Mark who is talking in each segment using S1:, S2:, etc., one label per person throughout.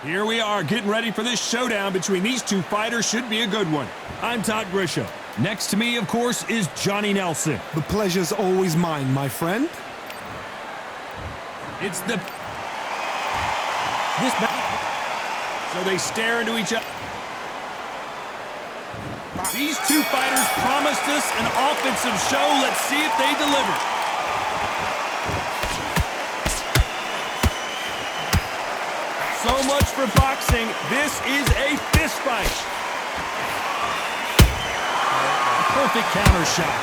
S1: Here we are getting ready for this showdown between these two fighters. Should be a good one. I'm Todd Grisham. Next to me, of course, is Johnny Nelson.
S2: The pleasure's always mine, my friend.
S1: It's the... So they stare into each other. These two fighters promised us an offensive show. Let's see if they deliver. So much for boxing. This is a fist fight. A perfect counter shot.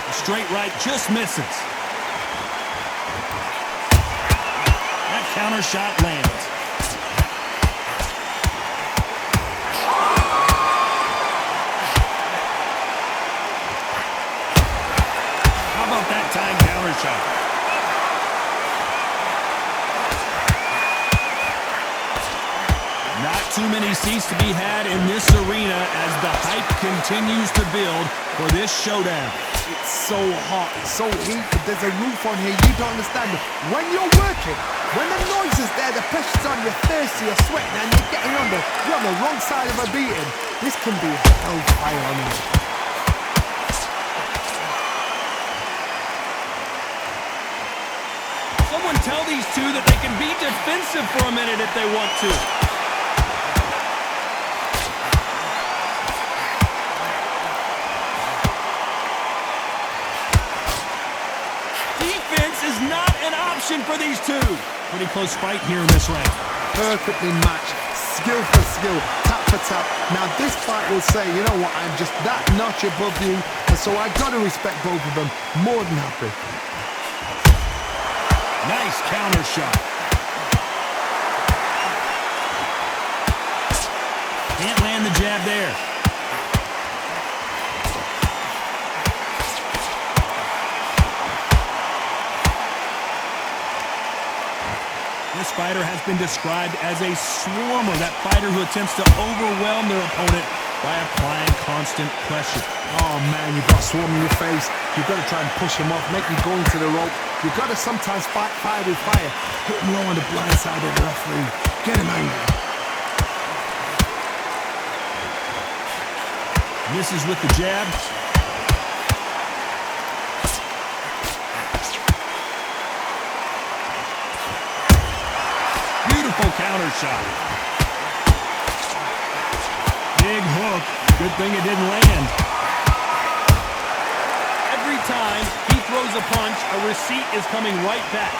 S1: A straight right just misses. That counter shot lands. That time counter shot. Not too many seats to be had in this arena as the hype continues to build for this showdown.
S2: It's so hot, it's so heated, there's a roof on here, you don't understand it. When you're working, when the noise is there, the pressure's on, you're thirsty, you're sweating, and you're on the wrong side of a beating. This can be hellfire on you.
S1: Someone tell these two that they can be defensive for a minute if they want to. Defense is not an option for these two. Pretty close fight here in this round.
S2: Perfectly matched, skill for skill, tap for tap. Now this fight will say, you know what, I'm just that notch above you, and so I gotta respect both of them. More than happy.
S1: Nice counter shot. Can't land the jab there. This fighter has been described as a swarmer, that fighter who attempts to overwhelm their opponent by applying constant pressure.
S2: Oh man, you've got a swarm in your face. You've got to try and push him off, make him go into the rope. You've got to sometimes fight fire with fire. Hit him low on the blind side of the referee. Get him angry.
S1: Misses with the jab. Beautiful counter shot. Big hook. Good thing it didn't land. Every time he throws a punch, a receipt is coming right back.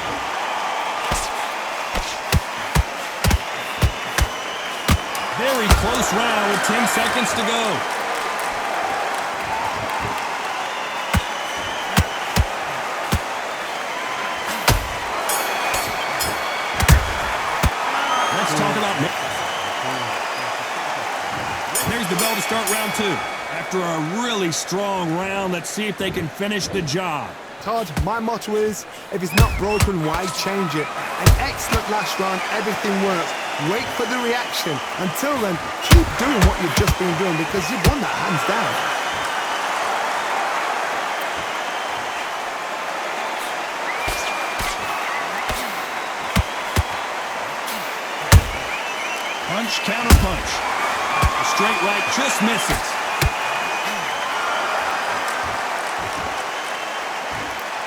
S1: Very close round with 10 seconds to go. Let's talk about... There's the bell to start round two. After a really strong round, let's see if they can finish the job.
S2: Todd, my motto is, if it's not broken, why change it? An excellent last round, everything works. Wait for the reaction. Until then, keep doing what you've just been doing because you've won that hands down.
S1: Punch, counter punch. A straight right just misses.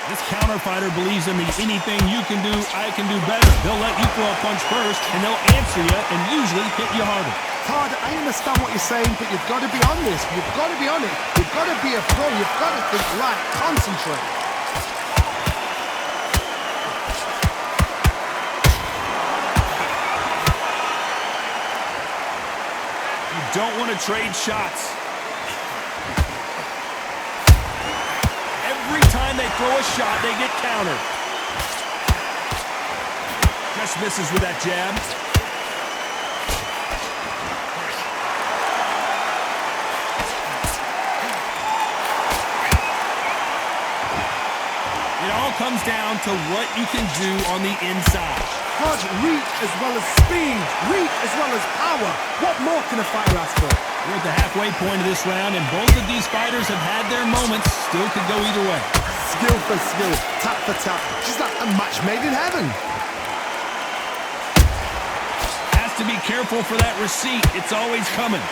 S1: This counter fighter believes in the anything you can do, I can do better. They'll let you throw a punch first, and they'll answer you and usually hit you harder.
S2: Todd, I understand what you're saying, but you've got to be on this. You've got to be on it. You've got to be a pro. You've got to think right. Concentrate.
S1: You don't want to trade shots. Every time they throw a shot, they get countered. Just misses with that jab. It all comes down to what you can do on the inside.
S2: Hard reach as well as speed, reach as well as power. What more can a fighter ask for?
S1: We're at the halfway point of this round, and both of these fighters have had their moments. Still could go either way.
S2: Skill for skill, tap for tap. Just like a match made in heaven.
S1: Has to be careful for that receipt. It's always coming.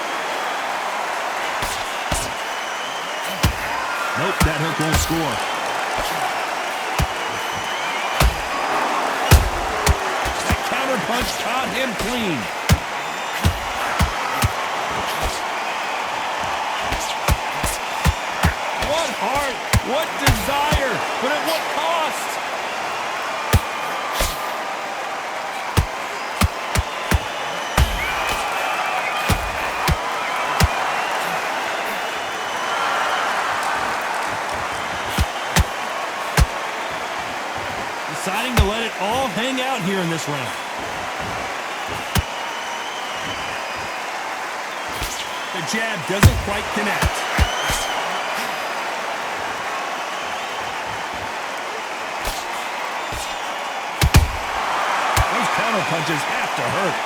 S1: Nope, that hook won't score. That counter punch caught him clean. What heart, what desire, but at what cost? Deciding to let it all hang out here in this round. The jab doesn't quite connect. Those counter punches have to hurt.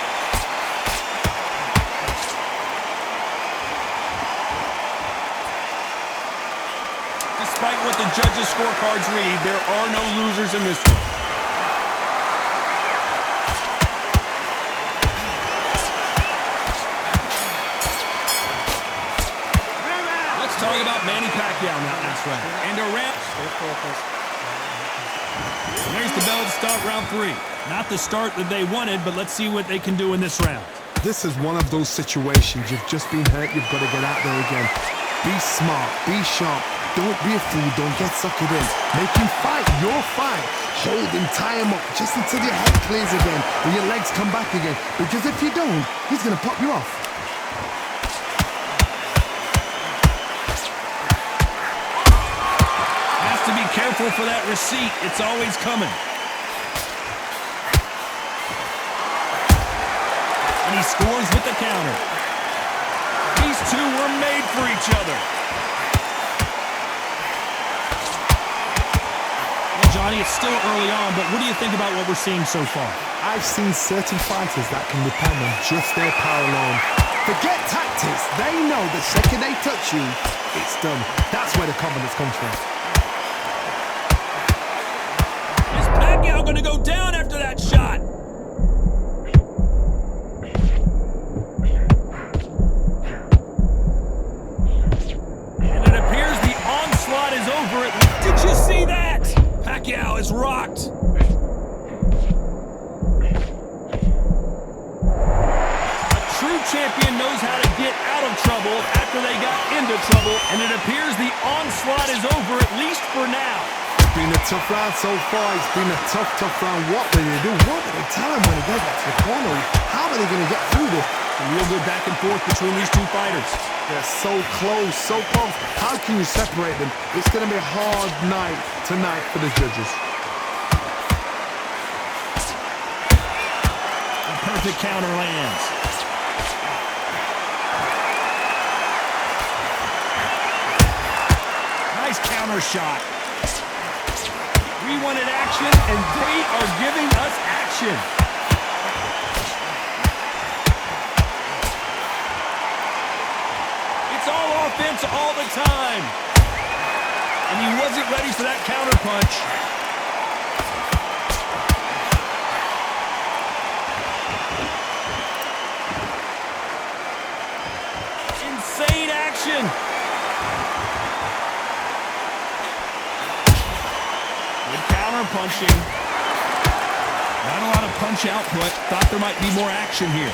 S1: Despite what the judges' scorecards read, there are no losers in this one. Let's talk about Manny Pacquiao now. That's right. And a round. There's the bell to start round 3. Not the start that they wanted, but let's see what they can do in this round.
S2: This is one of those situations. You've just been hurt. You've got to get out there again. Be smart. Be sharp. Don't be a fool. Don't get suckered in. Make him fight your fight. Hold him, tie him up, just until your head clears again and your legs come back again. Because if you don't, he's going to pop you off.
S1: Has to be careful for that receipt. It's always coming. And he scores with the counter. These two were made for each other. Johnny, it's still early on, but what do you think about what we're seeing so far?
S2: I've seen certain fighters that can depend on just their power alone. Forget tactics. They know the second they touch you, it's done. That's where the confidence comes from.
S1: Is Pacquiao going to go down after that shot? And it appears the onslaught is over. Did you see that? Pacquiao is rocked. A true champion knows how to get out of trouble after they got into trouble, and it appears the onslaught is over, at least for now.
S2: It's been a tough round so far. It's been a tough round. What will they do? What will they tell him when he goes back to the corner? How are they going to get through this?
S1: A real good back and forth between these two fighters.
S2: They're so close, so close. How can you separate them? It's going to be a hard night tonight for the judges.
S1: A perfect counter lands. Nice counter shot. We wanted action, and they are giving us action. All offense all the time. And he wasn't ready for that counter punch. Insane action. Good counter punching. Not a lot of punch output. Thought there might be more action here.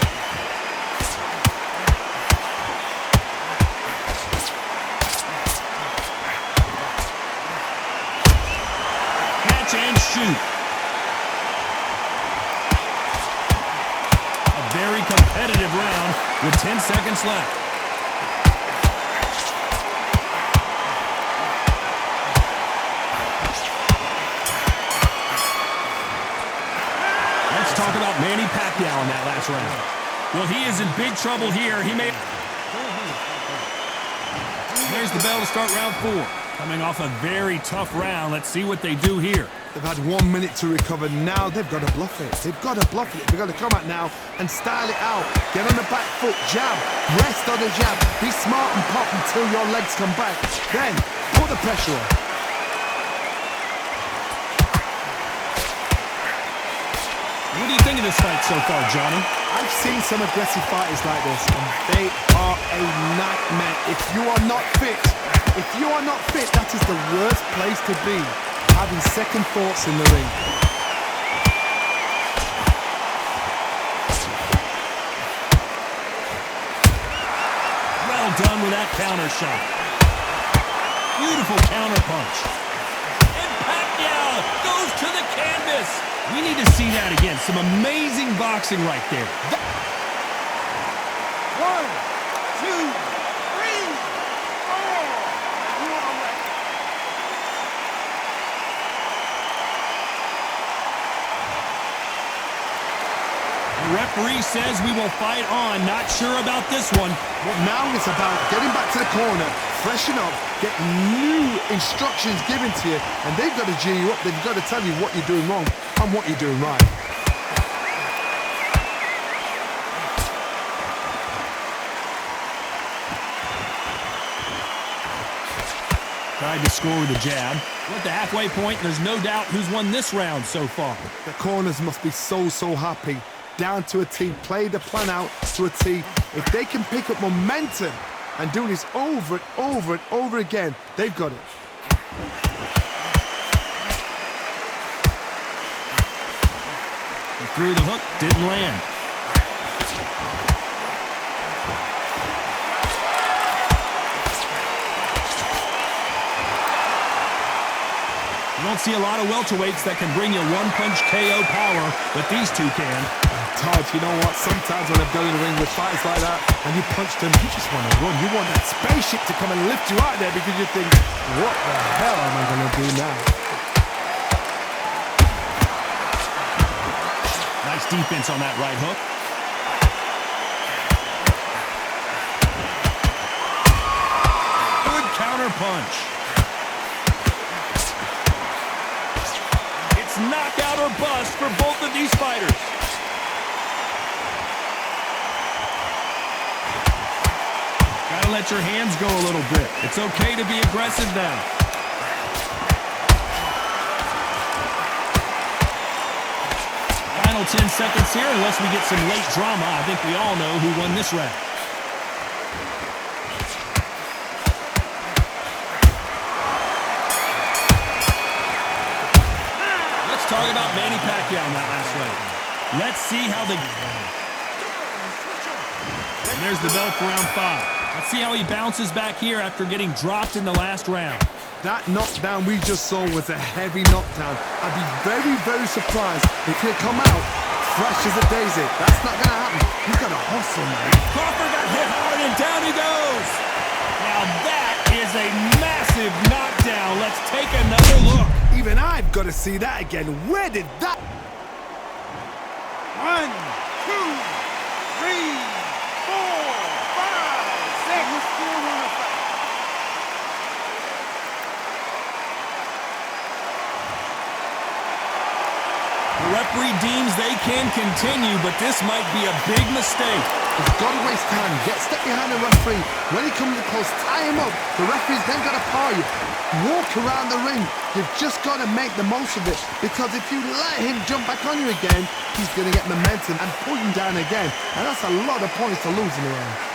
S1: And shoot. A very competitive round with 10 seconds left. Let's talk about Manny Pacquiao in that last round. Well, he is in big trouble here. There's the bell to start round 4. Coming off a very tough round. Let's see what they do here.
S2: They've had 1 minute to recover. Now they've got to bluff it. They've got to bluff it. They've got to come out now and style it out. Get on the back foot, jab, rest on the jab. Be smart and pop until your legs come back. Then put the pressure on.
S1: What do you think of this fight so far, Johnny?
S2: I've seen some aggressive fighters like this, and they are a nightmare. If you are not fit, that is the worst place to be. Having second thoughts in the ring.
S1: Well done with that counter shot. Beautiful counter punch. And Pacquiao goes to the canvas. We need to see that again. Some amazing boxing right there.
S2: 1, 2, 3, 4. You are ready.
S1: The referee says we will fight on. Not sure about this one.
S2: Well, now it's about getting back to the corner, freshen up, get new instructions given to you, and they've got to G you up. They've got to tell you what you're doing wrong and what you're doing right.
S1: Tried to score with a jab. We're at the halfway point. There's no doubt who's won this round so far.
S2: The corners must be so happy. Down to a T, play the plan out to a T. If they can pick up momentum and do this over and over and over again, they've got it.
S1: He threw the hook, didn't land. You don't see a lot of welterweights that can bring you one-punch KO power, but these two can.
S2: Todd, you know what? Sometimes when I've gone in the ring with fighters like that, and you punch them, you just want to run. You want that spaceship to come and lift you out there because you think, what the hell am I going to do now?
S1: Nice defense on that right hook. Good counter punch. It's knockout or bust for both of these fighters. Gotta let your hands go a little bit. It's okay to be aggressive now. Final 10 seconds here, unless we get some late drama. I think we all know who won this round. Let's talk about Manny Pacquiao in that last round. Let's see how the... And there's the bell for round 5. Let's see how he bounces back here after getting dropped in the last round.
S2: That knockdown we just saw was a heavy knockdown. I'd be very surprised if he'd come out fresh as a daisy. That's not going to happen. He's got to hustle, man.
S1: Crawford got hit hard and down he goes. Now that is a massive knockdown. Let's take another look.
S2: Even I've got to see that again. Where did that... 1, 2, 3...
S1: The referee deems they can continue, but this might be a big mistake.
S2: He's got to waste time. Get step behind the referee. When he comes close, tie him up. The referee's then got to power you. Walk around the ring. You've just got to make the most of it. Because if you let him jump back on you again, he's going to get momentum and pull you down again. And that's a lot of points to lose in the end.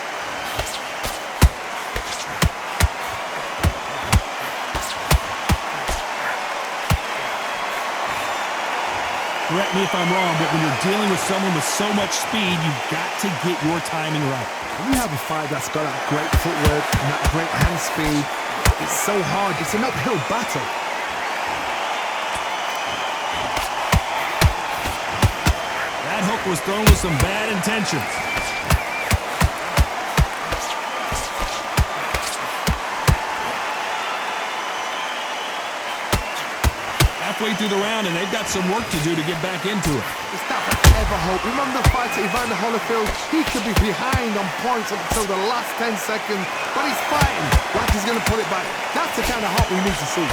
S1: Correct me if I'm wrong, but when you're dealing with someone with so much speed, you've got to get your timing right.
S2: When you have a fight that's got that great footwork and that great hand speed, it's so hard. It's an uphill battle.
S1: That hook was thrown with some bad intentions. Halfway through the round, and they've got some work to do to get back into it.
S2: It's that ever hope. Remember the fight at Evander Holyfield? He could be behind on points up until the last 10 seconds, but he's fighting like like he's going to pull it back. That's the kind of heart we need to see.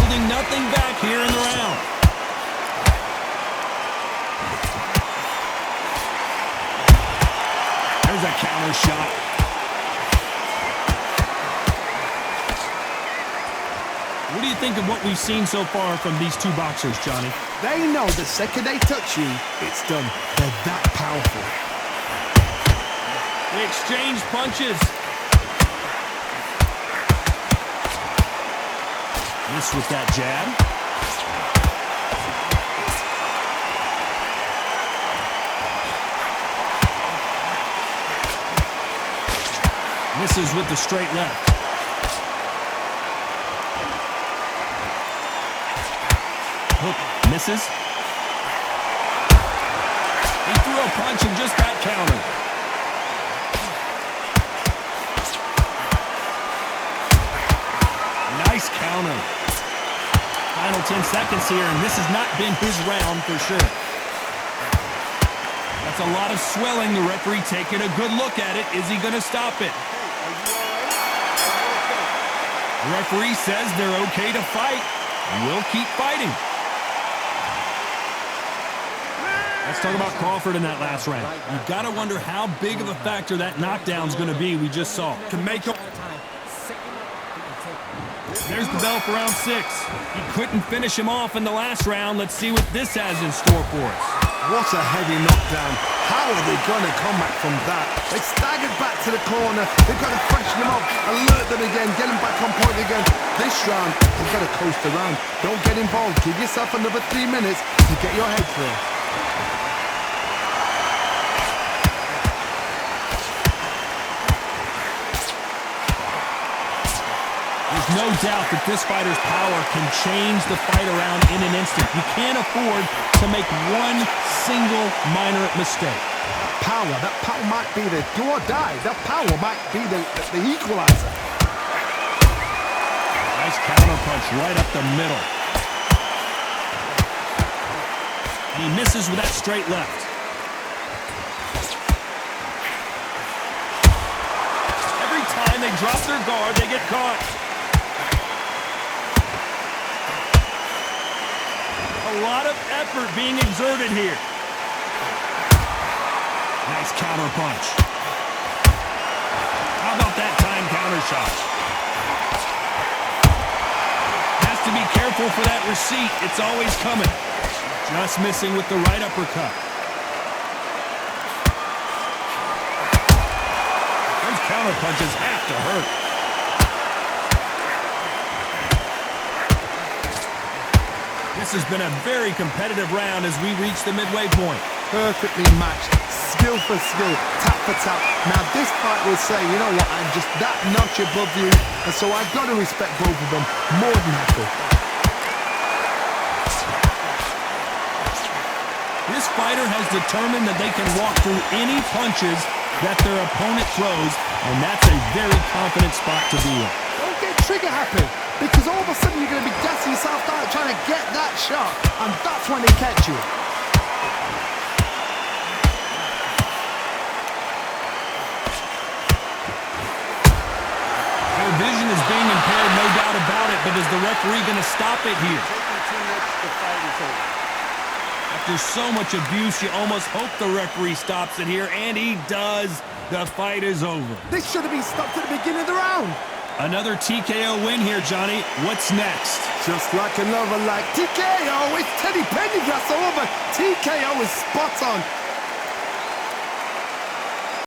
S1: Holding nothing back here in the round. There's a counter shot. What do you think of what we've seen so far from these two boxers, Johnny?
S2: They know the second they touch you, it's done. They're that powerful.
S1: They exchange punches. Miss with that jab. Misses with the straight left. Hook misses. He threw a punch and just got countered. Nice counter. Final 10 seconds here, and this has not been his round for sure. That's a lot of swelling. The referee taking a good look at it. Is he going to stop it? The referee says they're okay to fight. We'll keep fighting. Let's talk about Crawford in that last round. You've got to wonder how big of a factor that knockdown's going to be we just saw. Can make him. There's the bell for round 6. He couldn't finish him off in the last round. Let's see what this has in store for us.
S2: What a heavy knockdown. How are they going to come back from that? They staggered back to the corner. They've got to freshen them up, alert them again, get them back on point again. This round, they've got to coast around. Don't get involved. Give yourself another 3 minutes to get your head clear.
S1: There's no doubt that this fighter's power can change the fight around in an instant. You can't afford to make one single minor mistake.
S2: That power might be the do or die. That power might be the equalizer.
S1: Nice counter punch right up the middle. He misses with that straight left. Every time they drop their guard, they get caught. A lot of effort being exerted here. Nice counter punch. How about that time counter shot? Has to be careful for that receipt. It's always coming. Just missing with the right uppercut. Those counter punches have to hurt. This has been a very competitive round as we reach the midway point.
S2: Perfectly matched, skill for skill, tap for tap. Now this fight will say, you know what, I'm just that notch above you, and so I've got to respect both of them more than happy.
S1: This fighter has determined that they can walk through any punches that their opponent throws, and that's a very confident spot to be in.
S2: Don't get trigger happy, because all of a sudden you're going to be gassing yourself out trying to get that shot, and that's when they catch you.
S1: Their vision is being impaired, no doubt about it, but is the referee going to stop it here? After so much abuse, you almost hope the referee stops it here, and he does. The fight is over.
S2: This should have been stopped at the beginning of the round.
S1: Another TKO win here, Johnny. What's next?
S2: Just like another TKO, it's Teddy Pendergrass over. TKO is spot on.